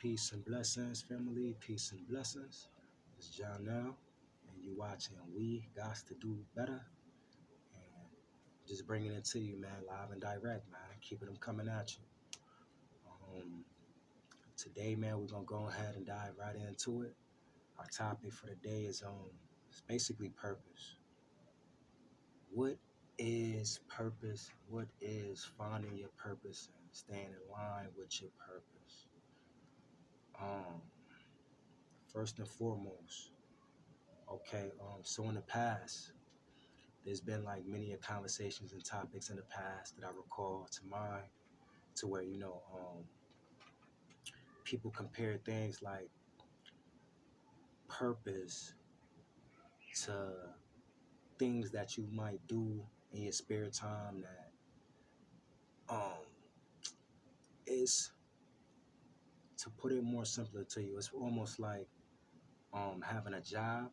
Peace and blessings, family. Peace and blessings. It's John now, and you watching We Got to Do Better. And just bringing it to you, man, live and direct, man. Keeping them coming at you. Um, Today, man, we're gonna go ahead and dive right into it. Our topic for the day is it's basically purpose. What is purpose? What is finding your purpose and staying in line with your purpose? Um, First and foremost. Okay, so in the past, there's been like many conversations and topics in the past that I recall to mind, to where people compare things like purpose to things that you might do in your spare time that um is, to put it more simpler to you, it's almost like having a job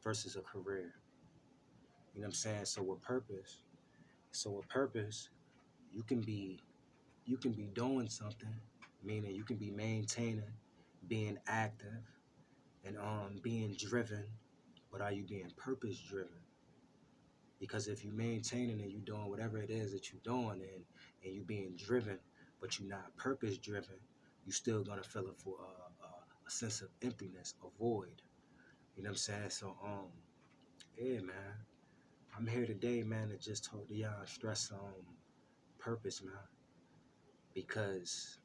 versus a career. You know what I'm saying? So with purpose, you can be you can be doing something, meaning you can be maintaining, being active, and being driven, but are you being purpose driven? Because if you maintaining and you doing whatever it is that you're doing, and you being driven, but you're not purpose driven, you still gonna feel it for a sense of emptiness, a void. You know what I'm saying? So yeah, man, I'm here today, man, to just talk to y'all, stress purpose, man, because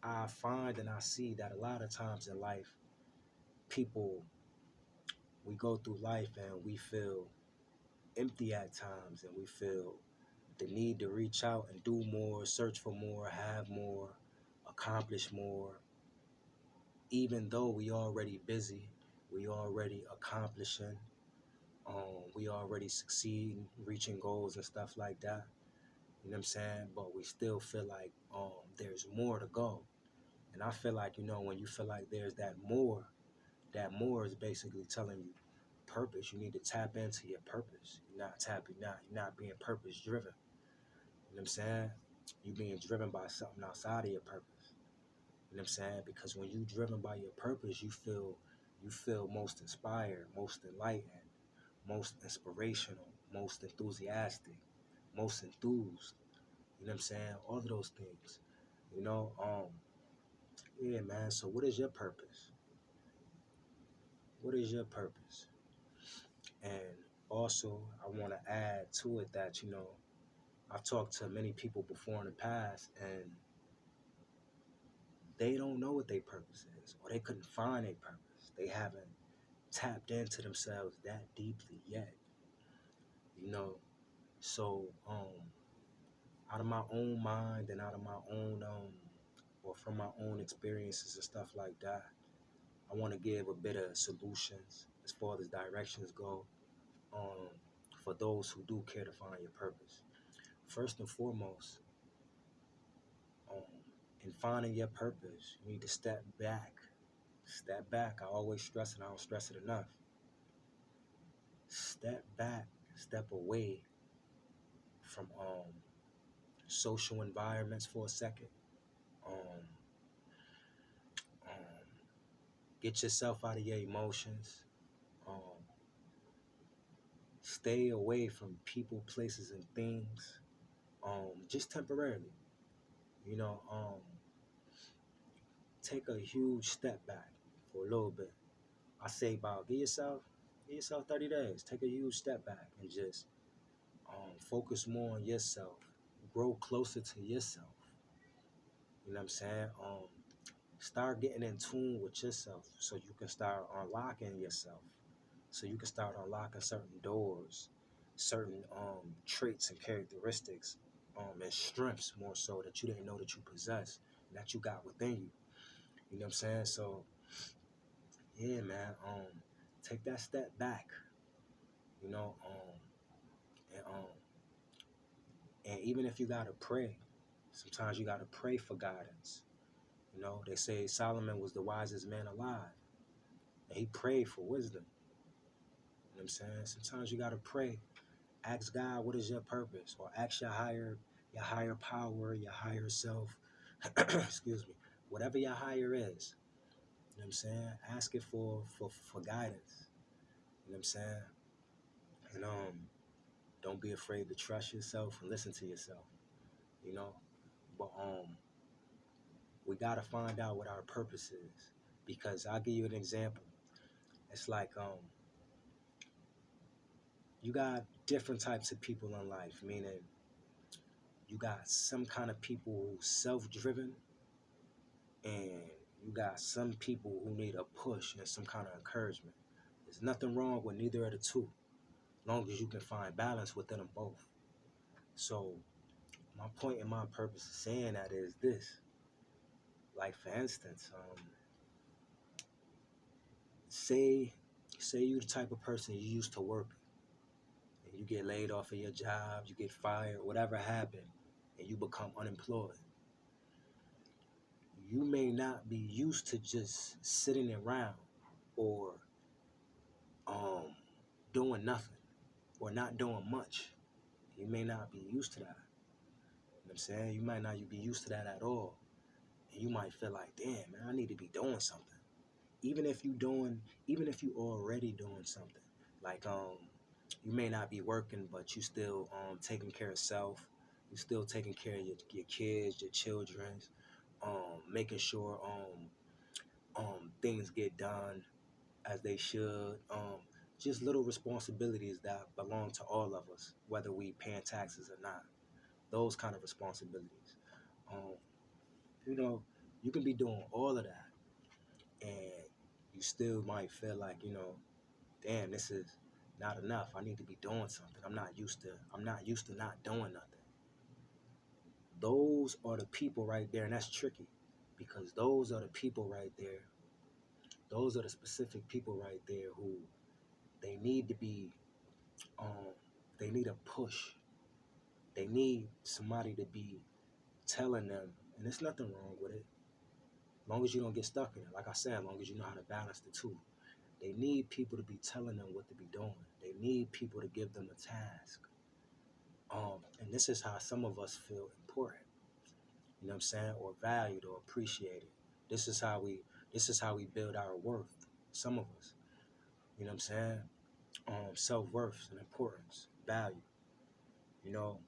I find and I see that a lot of times in life, people, we go through life and we feel empty at times, and we feel the need to reach out and do more, search for more, have more, accomplish more, even though we already busy, we already accomplishing, we already succeeding, reaching goals and stuff like that. You know what I'm saying? But we still feel like there's more to go. And I feel like, when you feel like there's that more is basically telling you purpose. You need to tap into your purpose. You're not being purpose driven. You know what I'm saying? You being driven by something outside of your purpose. You know what I'm saying? Because when you driven by your purpose, you feel most inspired, most enlightened, most inspirational, most enthusiastic, most enthused. You know what I'm saying? All of those things. You know, yeah, man. So what is your purpose? What is your purpose? And also, I want to add to it that, I've talked to many people before in the past, and they don't know what their purpose is, or they couldn't find a purpose. They haven't tapped into themselves that deeply yet, you know. So, out of my own mind and out of my own, or from my own experiences and stuff like that, I want to give a bit of solutions as far as directions go, um, for those who do care to find your purpose. First and foremost, um, in finding your purpose, you need to step back. Step back. I always stress it. I don't stress it enough. Step back. Step away from social environments for a second. Um, um, get yourself out of your emotions. Um, Stay away from people, places, and things. Just temporarily. You know, take a huge step back for a little bit. I say about give yourself 30 days. Take a huge step back and just focus more on yourself. Grow closer to yourself. You know what I'm saying? Start getting in tune with yourself so you can start unlocking yourself. So you can start unlocking certain doors, certain traits and characteristics, and strengths more so that you didn't know that you possess, that you got within you. You know what I'm saying? So yeah, man. Take that step back. You know, and even if you gotta pray, sometimes you gotta pray for guidance. You know, they say Solomon was the wisest man alive, and he prayed for wisdom. You know what I'm saying? Sometimes you gotta pray. Ask God, what is your purpose? Or ask your higher power, your higher self, excuse me, whatever your higher is. You know what I'm saying? Ask it for guidance. You know what I'm saying? And don't be afraid to trust yourself and listen to yourself. You know, but we gotta find out what our purpose is. Because I'll give you an example. It's like you got different types of people in life, meaning you got some kind of people who self-driven, and you got some people who need a push and some kind of encouragement. There's nothing wrong with neither of the two, long as you can find balance within them both. So my point and my purpose of saying that is this. Like for instance, say you the type of person you used to work, and you get laid off of your job, you get fired, whatever happened, and you become unemployed. You may not be used to just sitting around or um doing nothing or not doing much. You may not be used to that. You know what I'm saying? You might not be used to that at all. And you might feel like, damn, man, I need to be doing something. Even if you already doing something. Like you may not be working, but you still taking care of self. You still taking care of your kids, your children, making sure things get done as they should. Just little responsibilities that belong to all of us, whether we paying taxes or not. Those kind of responsibilities. Um, you know, you can be doing all of that, and you still might feel like, damn, this is not enough. I need to be doing something. I'm not used to not doing nothing. Those are the people right there, and that's tricky because those are the people right there. Those are the specific people right there who they need to be um they need a push. They need somebody to be telling them, and there's nothing wrong with it. As long as you don't get stuck in it. Like I said, as long as you know how to balance the two. They need people to be telling them what to be doing. They need people to give them a task. And this is how some of us feel important. You know what I'm saying? Or valued or appreciated. This is how we build our worth. Some of us. You know what I'm saying? Self-worth and importance, value, you know,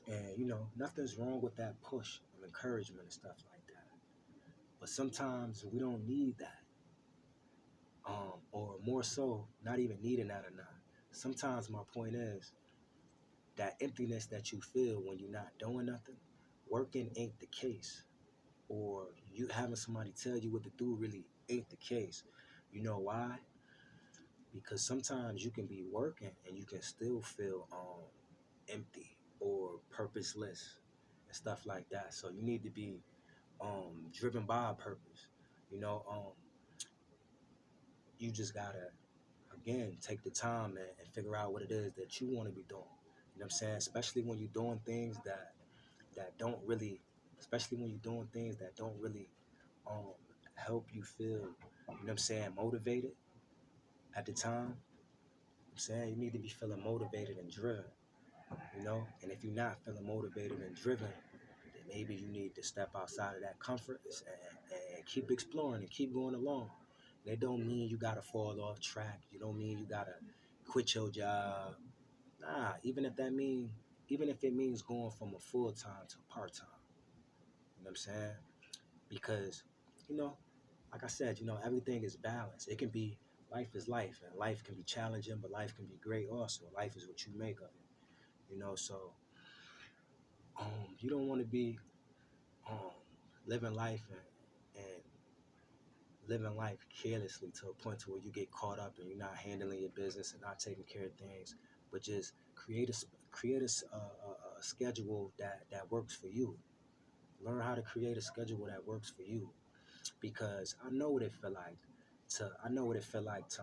and nothing's wrong with that push of encouragement and stuff like that. But sometimes we don't need that. Or more so, not even needing that or not. Sometimes my point is that emptiness that you feel when you're not doing nothing, working ain't the case. Or you having somebody tell you what to do really ain't the case. You know why? Because sometimes you can be working and you can still feel empty or purposeless and stuff like that. So you need to be driven by a purpose. You know, you just gotta again take the time and figure out what it is that you want to be doing. You know what I'm saying? Especially when you're doing things that don't really, especially when you're doing things that don't really um help you feel, you know what I'm saying, motivated at the time. I'm saying you need to be feeling motivated and driven, and if you're not feeling motivated and driven, then maybe you need to step outside of that comfort and keep exploring and keep going along. That don't mean you gotta fall off track. You don't mean you gotta quit your job. Nah, even if it means going from a full time to part time. You know what I'm saying? Because, you know, like I said, everything is balanced. It can be life is life, and life can be challenging, but life can be great also. Life is what you make of it. So you don't want to be um living life and living life carelessly to a point to where you get caught up and you're not handling your business and not taking care of things, but just create a schedule that works for you. Learn how to create a schedule that works for you, because I know what it feel like to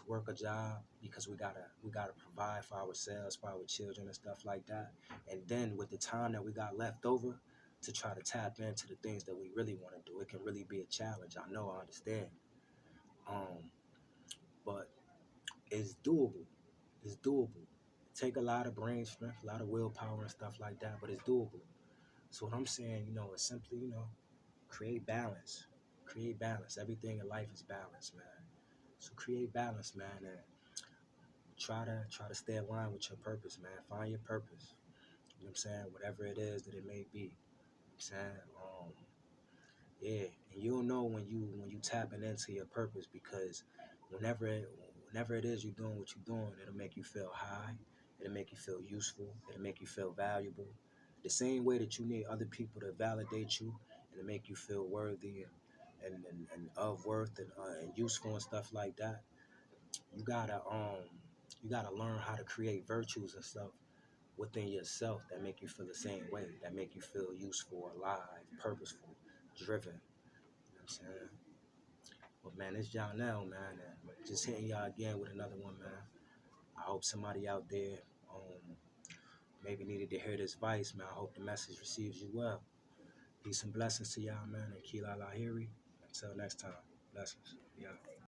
work a job, because we gotta provide for ourselves, for our children and stuff like that. And then with the time that we got left over to try to tap into the things that we really want to do, it can really be a challenge. I understand. Um, but it's doable. It's doable. It take a lot of brain strength, a lot of willpower and stuff like that, but it's doable. So what I'm saying, is simply, Create balance. Create balance. Everything in life is balance, man. So create balance, man, and try to stay aligned with your purpose, man. Find your purpose. You know what I'm saying? Whatever it is that it may be. You know what I'm saying? Yeah, and you'll know when you tapping into your purpose because whenever it, whenever it is you're doing what you're doing, it'll make you feel high, it'll make you feel useful, it'll make you feel valuable. The same way that you need other people to validate you and to make you feel worthy and of worth and useful and stuff like that. You gotta you gotta learn how to create virtues and stuff within yourself that make you feel the same way, that make you feel useful, alive, purposeful, driven. You know what I'm saying? But man, it's John L, man. And just hitting y'all again with another one, man. I hope somebody out there maybe needed to hear this advice, man. I hope the message receives you well. Peace and blessings to y'all, man. And Kila Lahiri. Until next time. Blessings. Yeah.